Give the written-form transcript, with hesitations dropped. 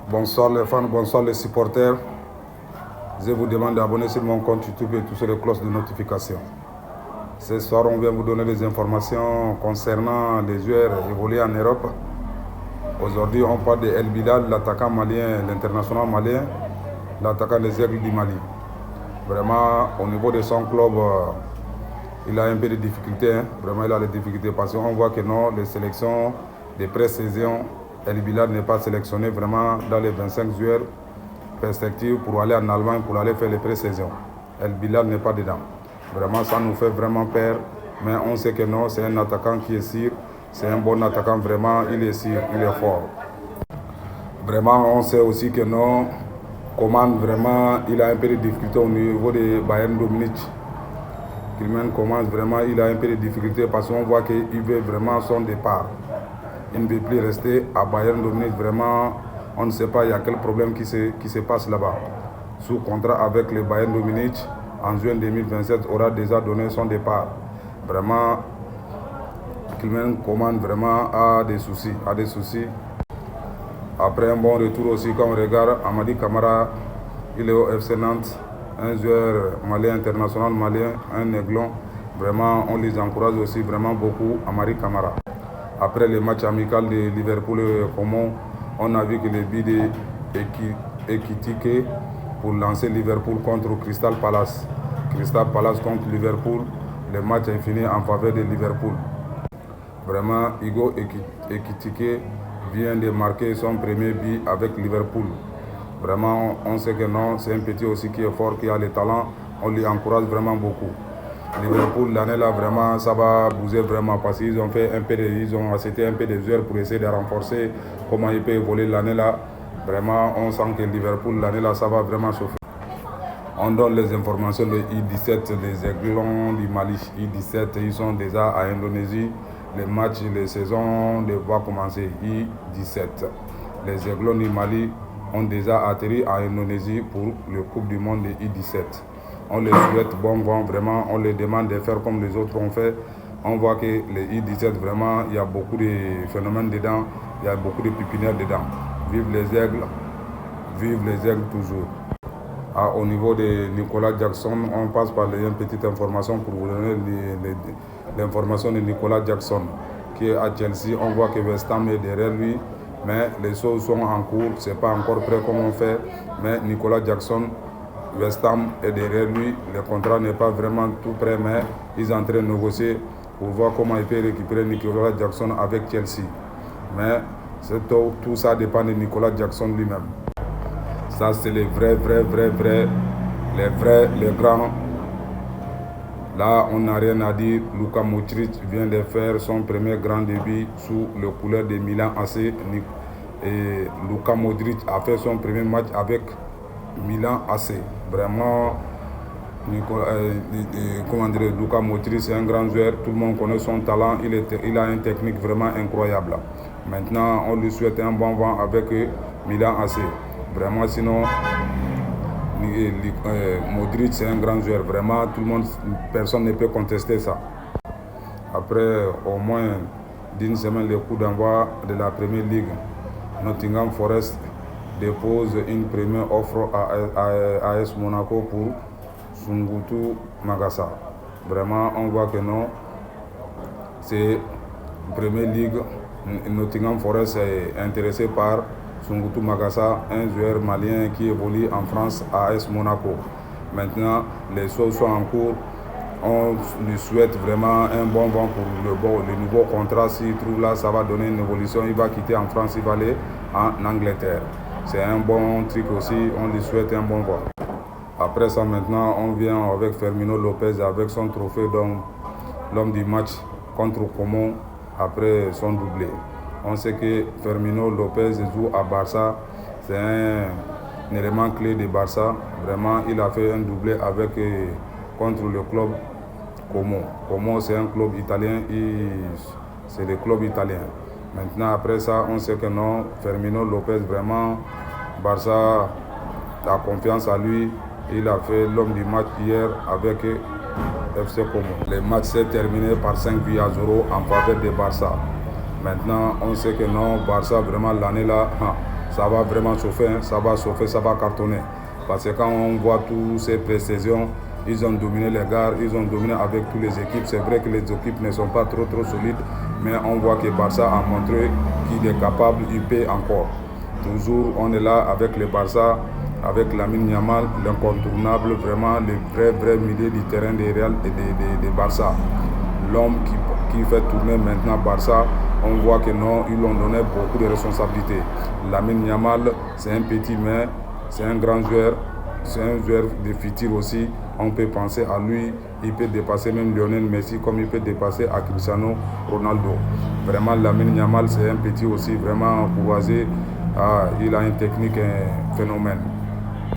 Bonsoir les fans, bonsoir les supporters. Je vous demande d'abonner sur mon compte YouTube et toucher les cloches de notification. Ce soir, on vient vous donner des informations concernant les joueurs évolués en Europe. Aujourd'hui, on parle de El Bilal, l'attaquant malien, l'international malien, l'attaquant des Aigles du Mali. Vraiment, au niveau de son club, il a un peu de difficultés. Vraiment, il a des difficultés parce qu'on voit que non, les sélections des pré-saisons, El Bilal n'est pas sélectionné vraiment dans les 25 joueurs perspectives pour aller en Allemagne, pour aller faire les pré-saisons. El Bilal n'est pas dedans. Vraiment, ça nous fait vraiment peur. Mais on sait que non, c'est un attaquant qui est sûr. C'est un bon attaquant, vraiment, il est sûr, il est fort. Vraiment, on sait aussi que non, Coman, vraiment, il a un peu de difficultés au niveau de Bayern de Munich. Kilman commence vraiment, il a un peu de difficultés parce qu'on voit qu'il veut vraiment son départ. Il ne veut plus rester à Bayern de Munich. Vraiment, on ne sait pas, il y a quel problème qui se passe là-bas. Sous contrat avec le Bayern de Munich, en juin 2027, aura déjà donné son départ. Vraiment, Kilman Coman vraiment a des soucis. Après un bon retour aussi, quand on regarde Amadi Camara, il est au FC Nantes, un joueur malien, international malien, un aiglon. Vraiment, on les encourage aussi vraiment beaucoup, Amadi Camara. Après le match amical de Liverpool et Como, on a vu que le but est Ekitike pour lancer Liverpool contre Crystal Palace. Crystal Palace contre Liverpool, le match est fini en faveur de Liverpool. Vraiment, Igo Ekitike vient de marquer son premier but avec Liverpool. Vraiment, on sait que non, c'est un petit aussi qui est fort, qui a le talent. On lui encourage vraiment beaucoup. Liverpool, l'année là, vraiment, ça va bouger vraiment parce qu'ils ont fait ils ont acheté un peu de joueurs pour essayer de renforcer comment il peut évoluer l'année là. Vraiment, on sent que Liverpool, l'année là, ça va vraiment chauffer. On donne les informations de I-17 des Aiglons du Mali. I-17, ils sont déjà à Indonésie. Les matchs, les saisons vont commencer. I-17. Les Aiglons du Mali ont déjà atterri à Indonésie pour le Coupe du Monde de I-17. On les souhaite bon vent, vraiment, on les demande de faire comme les autres ont fait. On voit que les I-17, vraiment, il y a beaucoup de phénomènes dedans, il y a beaucoup de pépinières dedans. Vive les aigles toujours. Au niveau de Nicolas Jackson, on passe par une petite information pour vous donner l'information de Nicolas Jackson, qui est à Chelsea. On voit que West Ham est derrière lui, mais les choses sont en cours, ce n'est pas encore prêt comme on fait, mais Nicolas Jackson, West Ham est derrière lui, le contrat n'est pas vraiment tout prêt, mais ils sont en train de négocier pour voir comment il peut récupérer Nicolas Jackson avec Chelsea. Mais tout ça dépend de Nicolas Jackson lui-même. Ça, c'est les vrais, les grands. Là, on n'a rien à dire. Luka Modric vient de faire son premier grand début sous le couleur de Milan AC. Et Luka Modric a fait son premier match avec Milan AC. Vraiment, Luka Modric, c'est un grand joueur. Tout le monde connaît son talent. Il a une technique vraiment incroyable. Maintenant, on lui souhaite un bon vent avec Milan AC. Vraiment, sinon, Modric, c'est un grand joueur. Vraiment, personne ne peut contester ça. Après au moins d'une semaine, le coup d'envoi de la Premier League, Nottingham Forest dépose une première offre à AS Monaco pour Sungutu Magassa. Vraiment, on voit que non, c'est Premier League. Nottingham Forest est intéressé par Sungutu Magassa, un joueur malien qui évolue en France à AS Monaco. Maintenant, les choses sont en cours. On lui souhaite vraiment un bon vent pour le nouveau contrat. S'il trouve là, ça va donner une évolution. Il va quitter en France, il va aller en Angleterre. C'est un bon truc aussi. On lui souhaite un bon vent. Après ça, maintenant, on vient avec Fermino Lopez avec son trophée l'homme du match contre Como après son doublé. On sait que Fermino Lopez joue à Barça. C'est un élément clé de Barça. Vraiment, il a fait un doublé contre le club Como. Como, c'est un club italien. C'est le club italien. Maintenant, après ça, on sait que non, Fermino Lopez, vraiment, Barça a confiance à lui. Il a fait l'homme du match hier avec FC Como. Le match s'est terminé par 5 buts à 0 en faveur de Barça. Maintenant, on sait que non, Barça, vraiment, l'année là, ça va vraiment chauffer, hein, ça va chauffer, ça va cartonner. Parce que quand on voit toutes ces précisions, ils ont dominé les gares, ils ont dominé avec toutes les équipes. C'est vrai que les équipes ne sont pas trop solides, mais on voit que Barça a montré qu'il est capable, il peut encore. Toujours, on est là avec le Barça, avec Lamine Yamal, l'incontournable, vraiment le vrai milieu du terrain des Real et des Barça. L'homme qui fait tourner maintenant Barça, on voit que non, ils lui ont donné beaucoup de responsabilités. Lamine Yamal, c'est un petit mais c'est un grand joueur, c'est un joueur de futur aussi. On peut penser à lui, il peut dépasser même Lionel Messi comme il peut dépasser à Cristiano Ronaldo. Vraiment, Lamine Yamal, c'est un petit aussi vraiment courageux. Il a une technique, un phénomène.